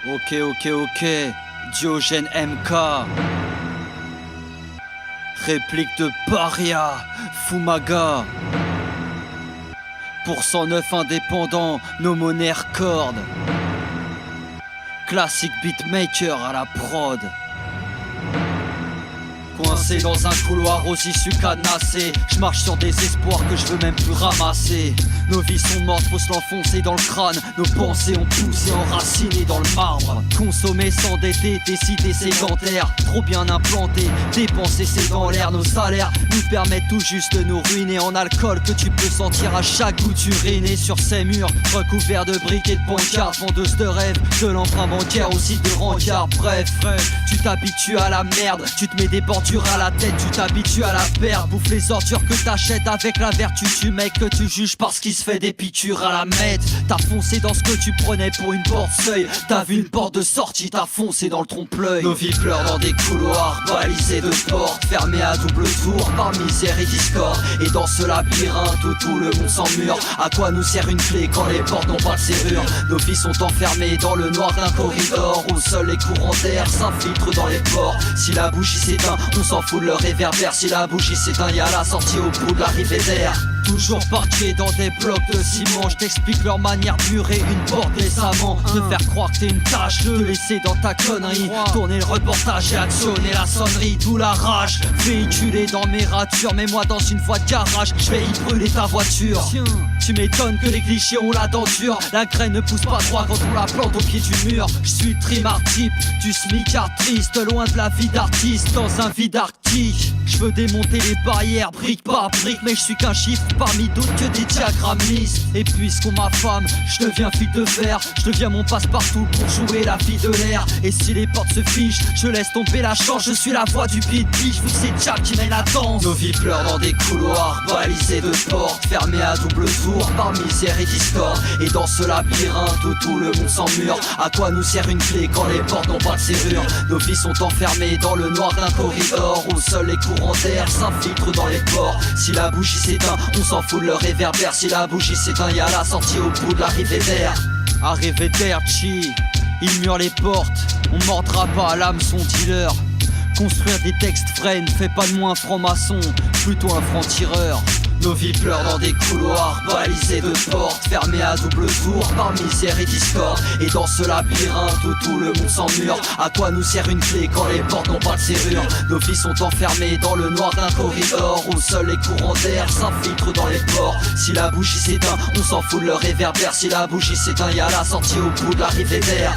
Ok, Diogène MK. Réplique de Paria, Fumaga. Pour 109 indépendants, nos monnaies recordent. Classique beatmaker à la prod. Coincé dans un couloir aux issues cadenassées, je marche sur des espoirs que je veux même plus ramasser. Nos vies sont mortes, faut se l'enfoncer dans le crâne. Nos pensées ont poussé, enracinées dans le marbre. Consommer, s'endetter, décider sédentaire. Trop bien implanté, dépenser c'est dans l'air. Nos salaires nous permettent tout juste de nous ruiner en alcool que tu peux sentir à chaque goutte urinée. Sur ces murs, recouverts de briques et de pancartes, vendeuses de rêves, de l'emprunt bancaire aussi de rencard. Bref, tu t'habitues à la merde, tu te mets des bordures à la tête, tu t'habitues à la perdre. Bouffe les ordures que t'achètes avec la vertu du mec que tu juges parce qu'il se fait des piqûres à la mètre. T'as foncé dans ce que tu prenais pour une porte-seuil. T'as vu une porte de sortie, t'as foncé dans le trompe-l'œil. Nos vies pleurent dans des couloirs balisés de portes, fermés à double tour par misère et discorde. Et dans ce labyrinthe où tout le monde s'emmure, à quoi nous sert une clé quand les portes n'ont pas de serrure? Nos vies sont enfermées dans le noir d'un corridor où seuls les courants d'air s'infiltrent dans les pores. Si la bougie s'éteint, on s'en fout de leur réverbère. Si la bougie s'éteint, y'a la sortie au bout de l'arrivée d'air. Toujours parqués dans des blocs de ciment, je t'explique leur manière de murer une porte récemment. Te faire croire que t'es une tâche, te laisser dans ta connerie, tourner le reportage et actionner la sonnerie. D'où la rage, véhiculé dans mes ratures. Mets-moi dans une voie de garage, je vais y brûler ta voiture. Tu m'étonnes que les clichés ont la dent dure. La graine ne pousse pas droit quand on la plante au pied du mur. Je suis trimard type, du smicard triste, loin de la vie d'artiste dans un vide arctique. Je veux démonter les barrières, brique par brique, mais je suis qu'un chiffre parmi d'autres que des diagrammes lisses. Et puisqu'on m'affame, je deviens fil de fer, je deviens mon passe-partout pour jouer la vie de l'air. Et si les portes se fichent, je laisse tomber la chance, je suis la voix du beat bitch, vu que c'est Jack qui mène la danse. Nos vies pleurent dans des couloirs balisés de portes, fermés à double tour par misère et discorde. Et dans ce labyrinthe où tout le monde s'emmure, à quoi nous sert une clé quand les portes n'ont pas de serrure? Nos vies sont enfermées dans le noir d'un corridor où seuls les courants d'air s'infiltrent dans les pores. Si la bougie s'éteint, on s'en fout de leur réverbère. Si la bougie s'éteint, y'a la sortie au bout de l'arrivée d'air. Arrivée d'air, chi, ils murent les portes. On mordra pas à l'hameçon dealer. Construire des textes frais ne fait pas de moi un franc-maçon, plutôt un franc-tireur. Nos vies pleurent dans des couloirs balisés de portes, fermés à double tour par misère et discorde. Et dans ce labyrinthe où tout le monde s'emmure, à quoi nous sert une clé quand les portes n'ont pas de serrure? Nos vies sont enfermées dans le noir d'un corridor où seuls les courants d'air s'infiltrent dans les pores. Si la bougie s'éteint, on s'en fout de leur réverbère. Si la bougie s'éteint, y'a la sortie au bout de l'arrivée d'air.